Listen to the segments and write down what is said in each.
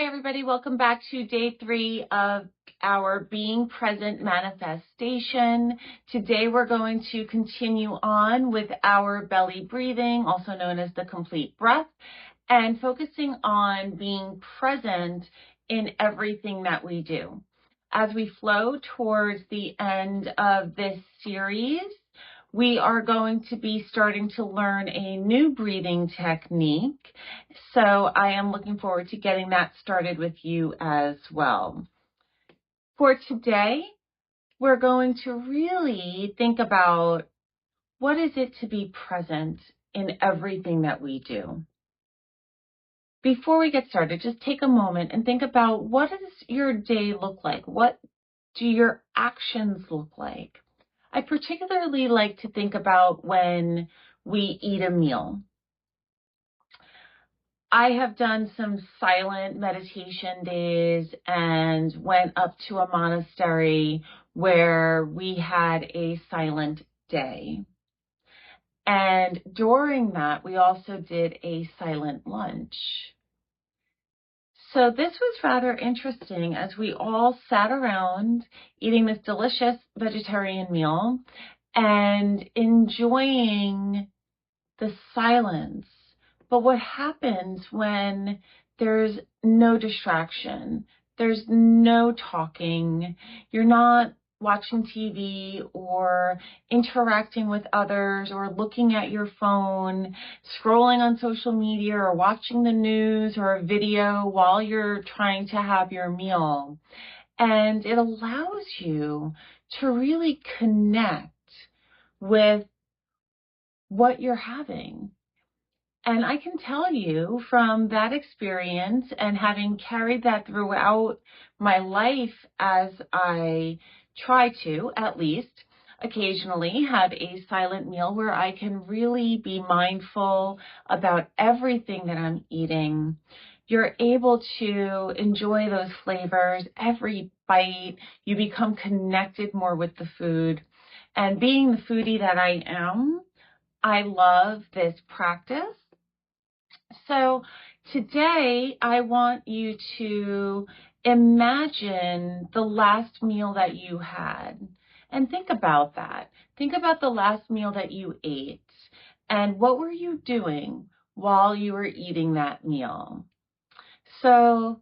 Hi, everybody. Welcome back to day 3 of our Being Present manifestation. Today, we're going to continue on with our belly breathing, also known as the complete breath, and focusing on being present in everything that we do. As we flow towards the end of this series, we are going to be starting to learn a new breathing technique. So I am looking forward to getting that started with you as well. For today, we're going to really think about what is it to be present in everything that we do. Before we get started, just take a moment and think about, what does your day look like? What do your actions look like? I particularly like to think about when we eat a meal. I have done some silent meditation days and went up to a monastery where we had a silent day. And during that, we also did a silent lunch. So this was rather interesting as we all sat around eating this delicious vegetarian meal and enjoying the silence. But what happens when there's no distraction? There's no talking. You're not watching TV or interacting with others or looking at your phone, scrolling on social media or watching the news or a video while you're trying to have your meal. And it allows you to really connect with what you're having. And I can tell you from that experience and having carried that throughout my life, as I try to, at least, occasionally have a silent meal where I can really be mindful about everything that I'm eating. You're able to enjoy those flavors, every bite. You become connected more with the food. And being the foodie that I am, I love this practice. So today I want you to imagine the last meal that you had and think about that. Think about the last meal that you ate and what were you doing while you were eating that meal. So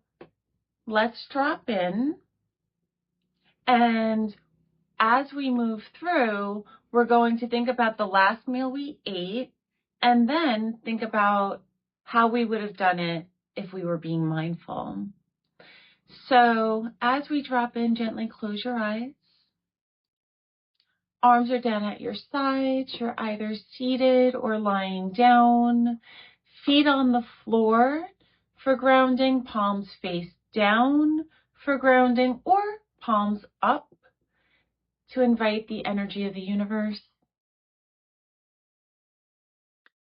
let's drop in, and as we move through, we're going to think about the last meal we ate and then think about how we would have done it if we were being mindful. So as we drop in, gently close your eyes. Arms are down at your sides. You're either seated or lying down. Feet on the floor for grounding, palms face down for grounding, or palms up to invite the energy of the universe.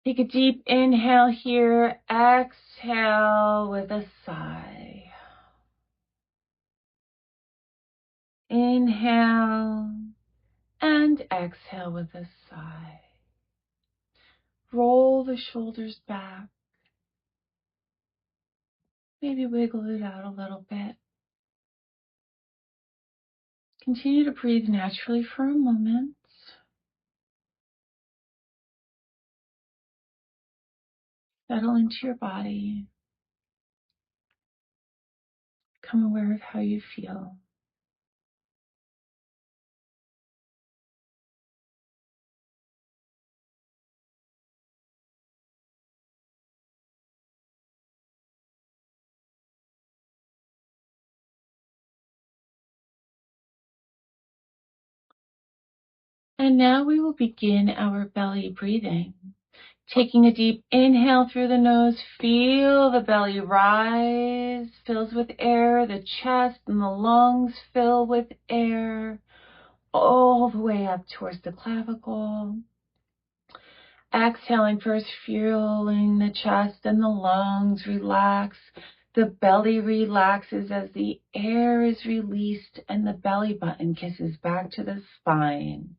Take a deep inhale here. Exhale with a sigh. Inhale and exhale with a sigh. Roll the shoulders back. Maybe wiggle it out a little bit. Continue to breathe naturally for a moment. Settle into your body. Become aware of how you feel. And now we will begin our belly breathing. Taking a deep inhale through the nose, feel the belly rise, fills with air, the chest and the lungs fill with air, all the way up towards the clavicle. Exhaling first, feeling the chest and the lungs relax. The belly relaxes as the air is released and the belly button kisses back to the spine.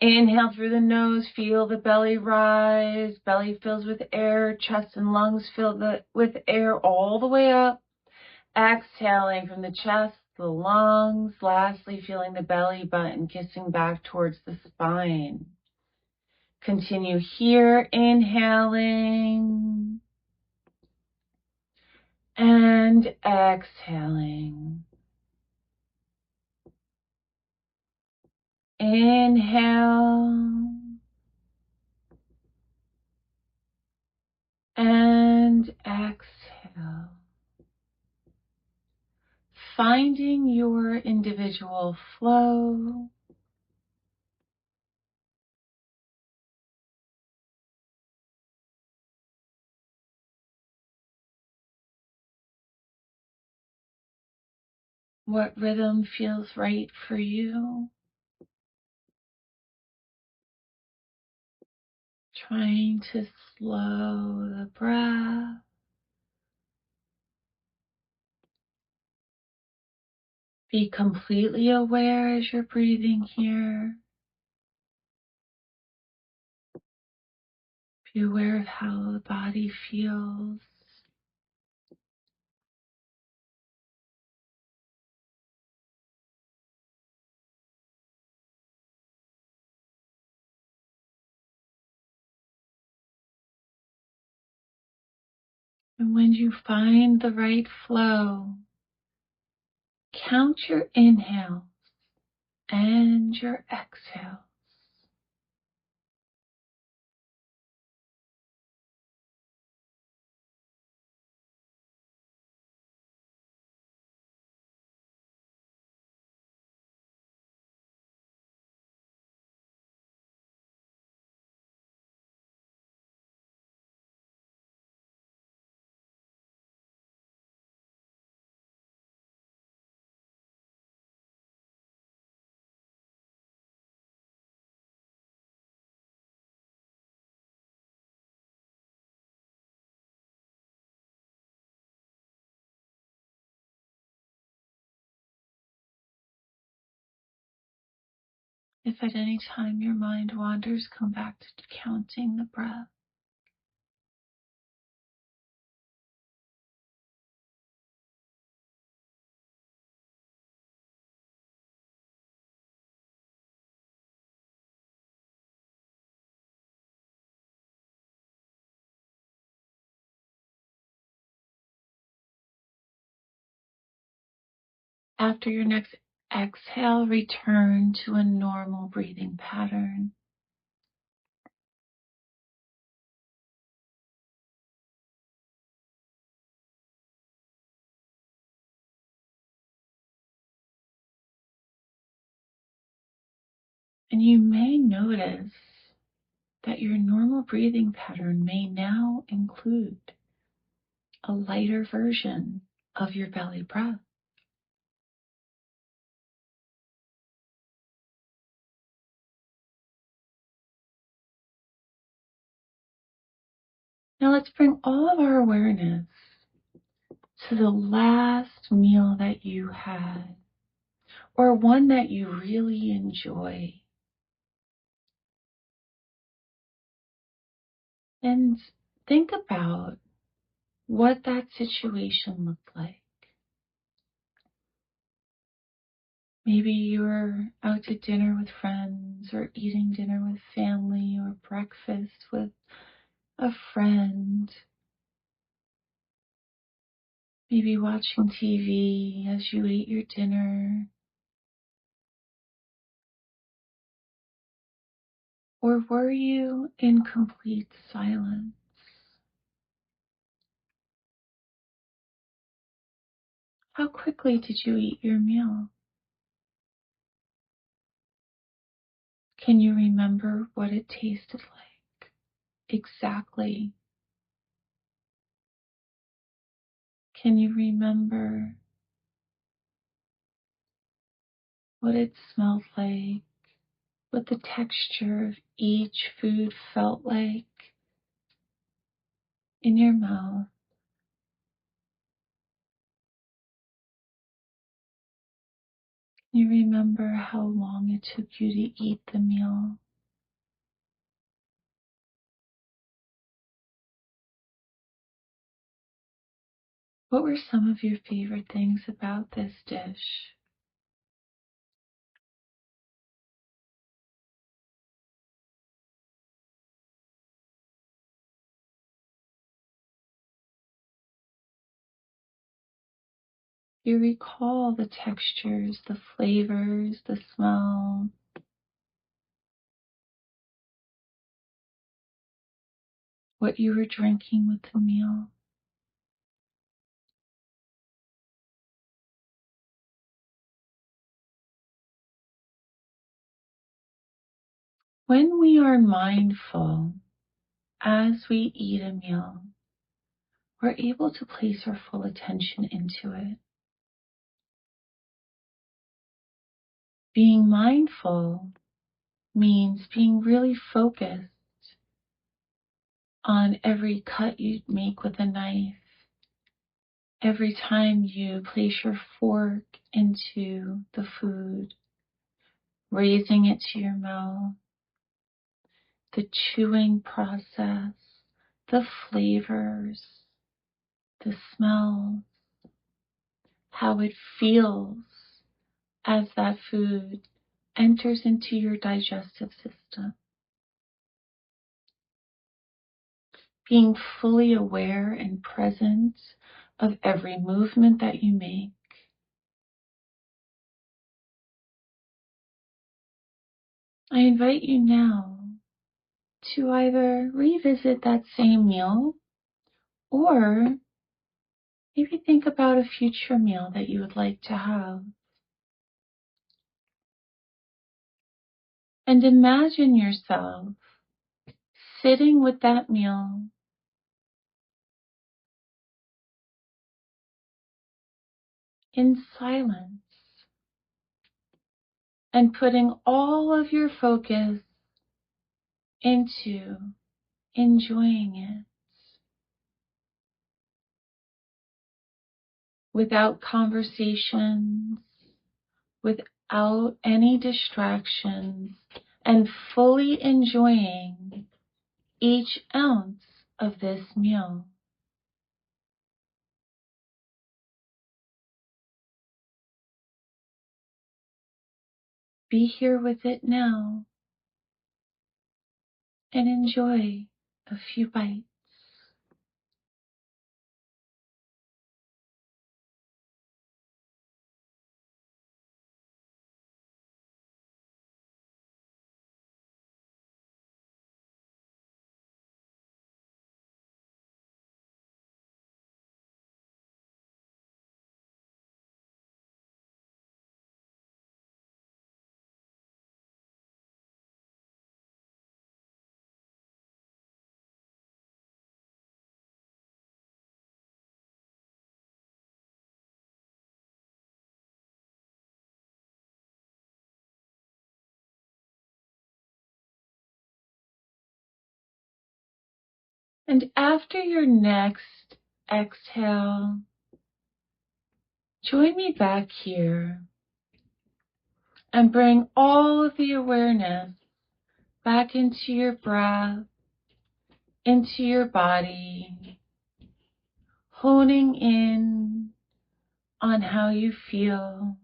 Inhale through the nose, feel the belly rise. Belly fills with air, chest and lungs fill with air all the way up. Exhaling from the chest, the lungs. Lastly, feeling the belly button kissing back towards the spine. Continue here, inhaling and exhaling. Inhale and exhale. Finding your individual flow. What rhythm feels right for you? Trying to slow the breath. Be completely aware as you're breathing here. Be aware of how the body feels. And when you find the right flow, count your inhales and your exhales. If at any time your mind wanders, come back to counting the breath. After your next exhale, return to a normal breathing pattern. And you may notice that your normal breathing pattern may now include a lighter version of your belly breath. Now let's bring all of our awareness to the last meal that you had, or one that you really enjoy. And think about what that situation looked like. Maybe you were out to dinner with friends, or eating dinner with family, or breakfast with a friend. Maybe watching TV as you ate your dinner. Or were you in complete silence? How quickly did you eat your meal? Can you remember what it tasted like? Exactly. Can you remember what it smelled like? What the texture of each food felt like in your mouth? Can you remember how long it took you to eat the meal? What were some of your favorite things about this dish? You recall the textures, the flavors, the smell, what you were drinking with the meal. When we are mindful as we eat a meal, we're able to place our full attention into it. Being mindful means being really focused on every cut you make with a knife, every time you place your fork into the food, raising it to your mouth, the chewing process, the flavors, the smells, how it feels as that food enters into your digestive system. Being fully aware and present of every movement that you make. I invite you now to either revisit that same meal or maybe think about a future meal that you would like to have. And imagine yourself sitting with that meal in silence and putting all of your focus into enjoying it without conversations, without any distractions, and fully enjoying each ounce of this meal. Be here with it now and enjoy a few bites. And after your next exhale, join me back here and bring all of the awareness back into your breath, into your body, honing in on how you feel.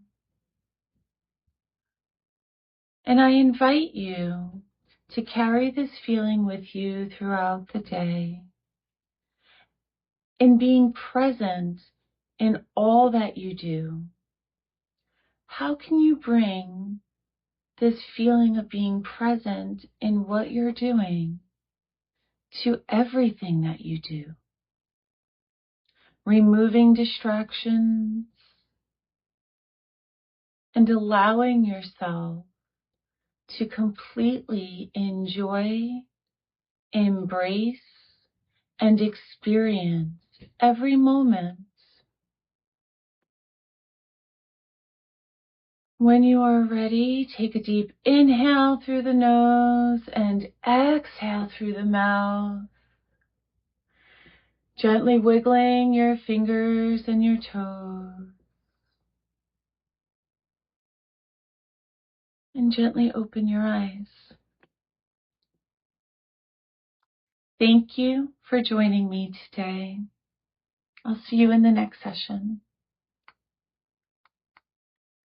And I invite you to carry this feeling with you throughout the day, in being present in all that you do. How can you bring this feeling of being present in what you're doing to everything that you do? Removing distractions and allowing yourself to completely enjoy, embrace, and experience every moment. When you are ready, take a deep inhale through the nose and exhale through the mouth. Gently wiggling your fingers and your toes. And gently open your eyes. Thank you for joining me today. I'll see you in the next session.